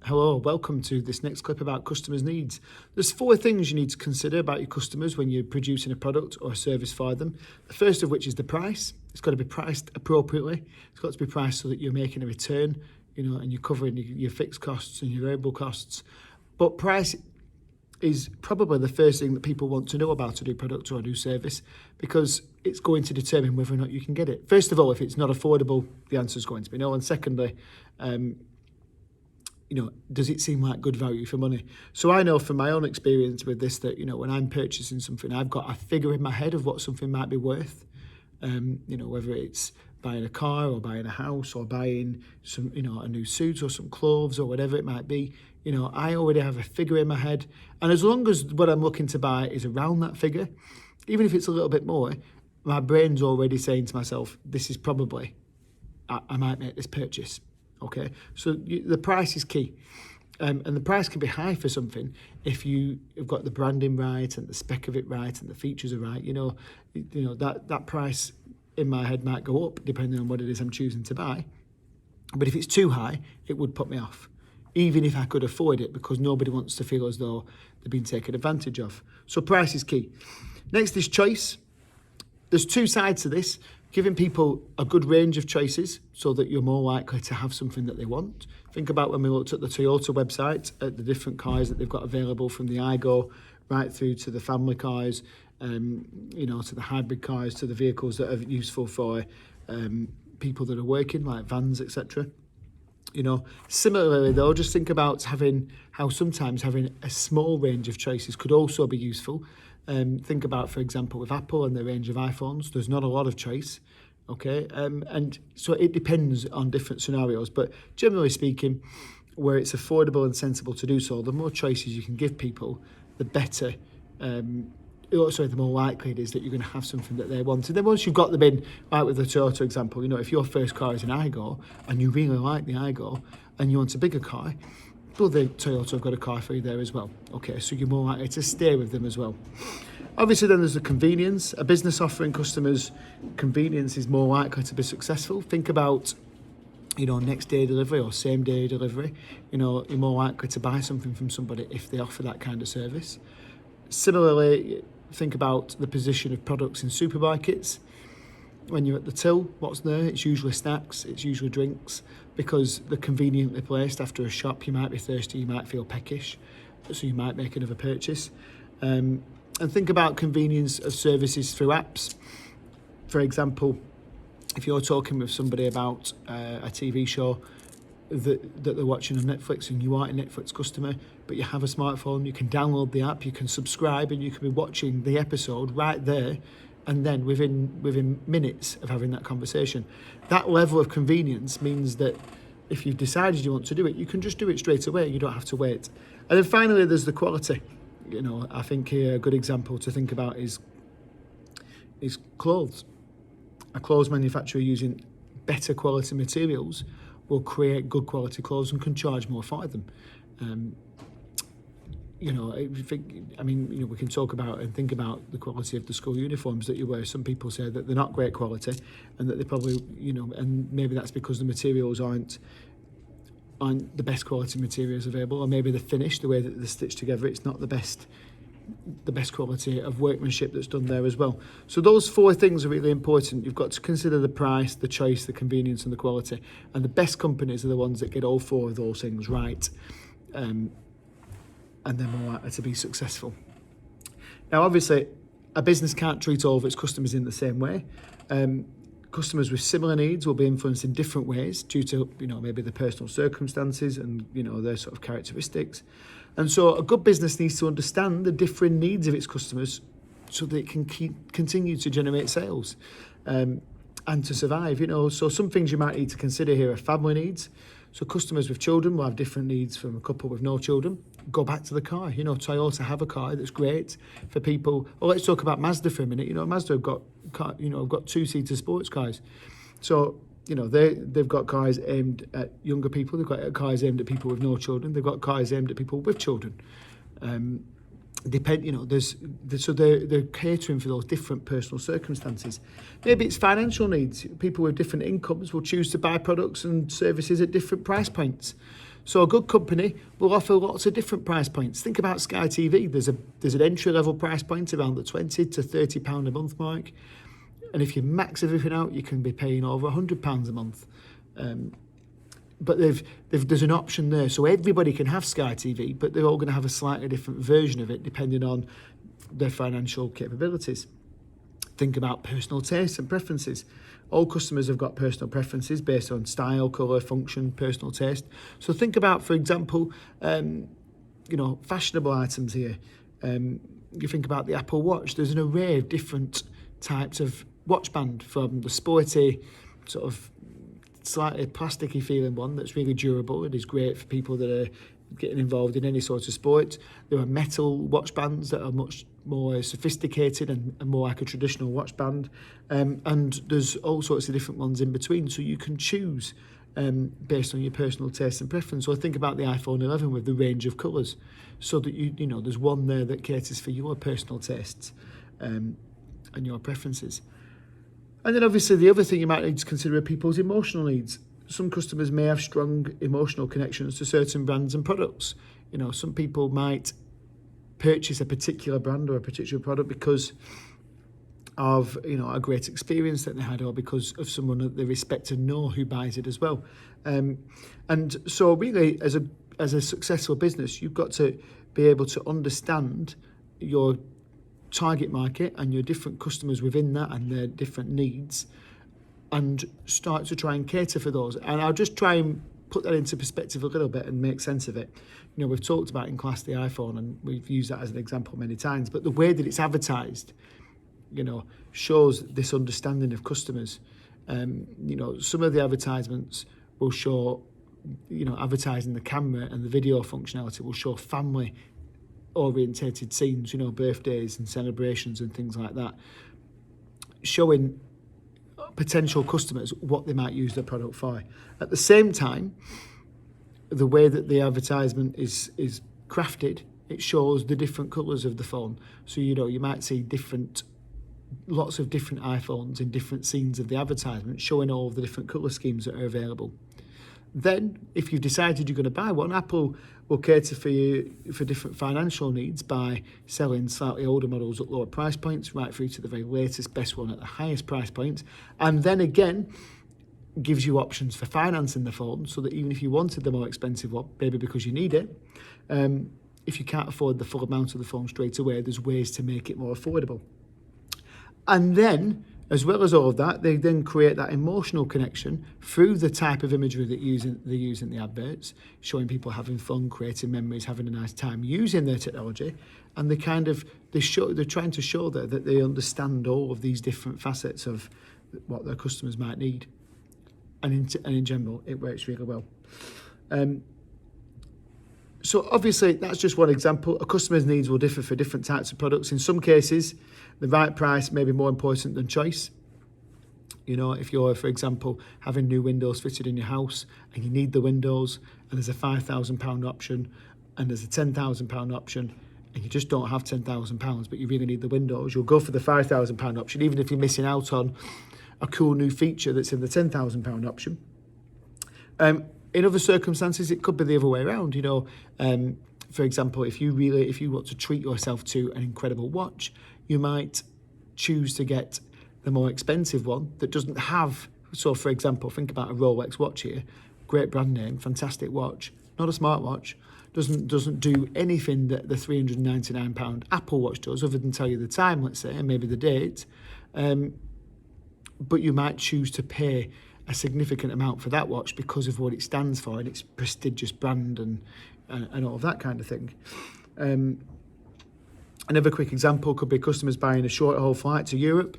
Hello, welcome to this next clip about customers' needs. There's 4 things you need to consider about your customers when you're producing a product or a service for them. The first of which is the price. It's got to be priced appropriately. It's got to be priced so that you're making a return, and you're covering your fixed costs and your variable costs. But price is probably the first thing that people want to know about a new product or a new service, because it's going to determine whether or not you can get it. First of all, if it's not affordable, the answer is going to be no. And secondly, does it seem like good value for money? So I know from my own experience with this that, when I'm purchasing something, I've got a figure in my head of what something might be worth. Whether it's buying a car or buying a house or buying some, a new suit or some clothes or whatever it might be, I already have a figure in my head. And as long as what I'm looking to buy is around that figure, even if it's a little bit more, my brain's already saying to myself, this is probably, I might make this purchase. Okay, so the price is key, and the price can be high for something if you have got the branding right and the spec of it right and the features are right. That price in my head might go up depending on what it is I'm choosing to buy. But if it's too high, it would put me off, even if I could afford it, because nobody wants to feel as though they're being taken advantage of. So price is key. Next is choice. There's 2 sides to this. Giving people a good range of choices so that you're more likely to have something that they want. Think about when we looked at the Toyota website, at the different cars that they've got available, from the Aygo right through to the family cars, to the hybrid cars, to the vehicles that are useful for people that are working, like vans, etc. Similarly though, just think about how sometimes having a small range of choices could also be useful. Think about, for example, with Apple and the range of iPhones, there's not a lot of choice, okay? And so it depends on different scenarios, but generally speaking, where it's affordable and sensible to do so, the more choices you can give people, the better, the more likely it is that you're going to have something that they want. And then once you've got them in, like with the Toyota example, if your first car is an Aygo and you really like the Aygo and you want a bigger car, well, the Toyota have got a car for you there as well. Okay, so you're more likely to stay with them as well. Obviously, then there's the convenience. A business offering customers convenience is more likely to be successful. Think about, next day delivery or same day delivery. You're more likely to buy something from somebody if they offer that kind of service. Similarly, think about the position of products in supermarkets. When you're at the till, what's there? It's usually snacks, it's usually drinks, because they're conveniently placed. After a shop, you might be thirsty, you might feel peckish, so you might make another purchase. And think about convenience of services through apps. For example, if you're talking with somebody about a TV show that they're watching on Netflix and you aren't a Netflix customer, but you have a smartphone, you can download the app, you can subscribe, and you can be watching the episode right there. And then within minutes of having that conversation, that level of convenience means that if you've decided you want to do it, you can just do it straight away. You don't have to wait. And then finally, there's the quality. I think here a good example to think about is clothes. A clothes manufacturer using better quality materials will create good quality clothes and can charge more for them. We can talk about and think about the quality of the school uniforms that you wear. Some people say that they're not great quality and that they probably, and maybe that's because the materials aren't the best quality materials available, or maybe the finish, the way that they're stitched together, it's not the best quality of workmanship that's done there as well. So those 4 things are really important. You've got to consider the price, the choice, the convenience and the quality. And the best companies are the ones that get all 4 of those things right. And they're more likely to be successful. Now, obviously, a business can't treat all of its customers in the same way. Customers with similar needs will be influenced in different ways due to, maybe the personal circumstances and, their sort of characteristics. And so a good business needs to understand the differing needs of its customers so that it can continue to generate sales and to survive. So some things you might need to consider here are family needs. So customers with children will have different needs from a couple with no children. Go back to the car. Toyota have a car that's great for people. Well, let's talk about Mazda for a minute. Mazda have got 2-seater sports cars. So, they've got cars aimed at younger people. They've got cars aimed at people with no children. They've got cars aimed at people with children. So they're catering for those different personal circumstances. Maybe it's financial needs. People with different incomes will choose to buy products and services at different price points. So a good company will offer lots of different price points. Think about Sky TV. There's an entry level price point around the £20 to £30 a month mark. And if you max everything out, you can be paying over £100 a month. But there's an option there. So everybody can have Sky TV, but they're all going to have a slightly different version of it depending on their financial capabilities. Think about personal tastes and preferences. All customers have got personal preferences based on style, colour, function, personal taste. So think about, for example, fashionable items here. You think about the Apple Watch. There's an array of different types of watch band, from the sporty, sort of slightly plasticky feeling one that's really durable and is great for people that are getting involved in any sort of sport. There are metal watch bands that are much more sophisticated and more like a traditional watch band. And there's all sorts of different ones in between. So you can choose based on your personal taste and preference. So think about the iPhone 11 with the range of colours, so that there's one there that caters for your personal tastes and your preferences. And then obviously the other thing you might need to consider are people's emotional needs. Some customers may have strong emotional connections to certain brands and products. Some people might purchase a particular brand or a particular product because of a great experience that they had, or because of someone that they respect and know who buys it as well. And so really, as a successful business, you've got to be able to understand your target market and your different customers within that and their different needs, and start to try and cater for those. And I'll just try and put that into perspective a little bit and make sense of it. We've talked about in class the iPhone, and we've used that as an example many times, but the way that it's advertised, shows this understanding of customers. Some of the advertisements will show, advertising the camera, and the video functionality will show family orientated scenes, birthdays and celebrations and things like that, showing potential customers what they might use their product for. At the same time, the way that the advertisement is crafted, it shows the different colours of the phone. So you might see lots of different iPhones in different scenes of the advertisement, showing all of the different colour schemes that are available. Then, if you've decided you're going to buy one, Apple will cater for you for different financial needs by selling slightly older models at lower price points, right through to the very latest, best one at the highest price point. And then again, gives you options for financing the phone, so that even if you wanted the more expensive one, maybe because you need it, if you can't afford the full amount of the phone straight away, there's ways to make it more affordable. And then, as well as all of that, they then create that emotional connection through the type of imagery that they use in the adverts, showing people having fun, creating memories, having a nice time using their technology. And they're trying to show that they understand all of these different facets of what their customers might need. And in general, it works really well. So obviously, that's just one example. A customer's needs will differ for different types of products. In some cases, the right price may be more important than choice. If you're, for example, having new windows fitted in your house and you need the windows, and there's a £5,000 option and there's a £10,000 option, and you just don't have £10,000, but you really need the windows, you'll go for the £5,000 option, even if you're missing out on a cool new feature that's in the £10,000 option. In other circumstances, it could be the other way around. For example, if you want to treat yourself to an incredible watch, you might choose to get the more expensive one that doesn't have. So, for example, think about a Rolex watch here, great brand name, fantastic watch, not a smartwatch, doesn't do anything that the £399 Apple Watch does, other than tell you the time, let's say, and maybe the date. But you might choose to pay a significant amount for that watch because of what it stands for and its prestigious brand and all of that kind of thing. Another quick example could be customers buying a short haul flight to Europe.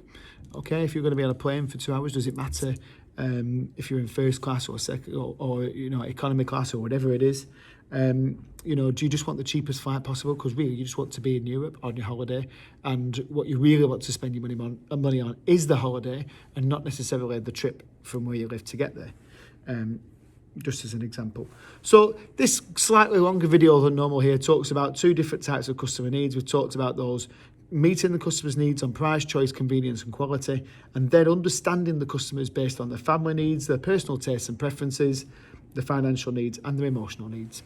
Okay, if you're going to be on a plane for 2 hours, does it matter if you're in first class or second or economy class or whatever it is? Do you just want the cheapest flight possible? Because really, you just want to be in Europe on your holiday, and what you really want to spend your money on is the holiday and not necessarily the trip from where you live to get there. Just as an example. So this slightly longer video than normal here talks about two different types of customer needs. We've talked about those meeting the customer's needs on price, choice, convenience and quality, and then understanding the customers based on their family needs, their personal tastes and preferences, the financial needs and their emotional needs.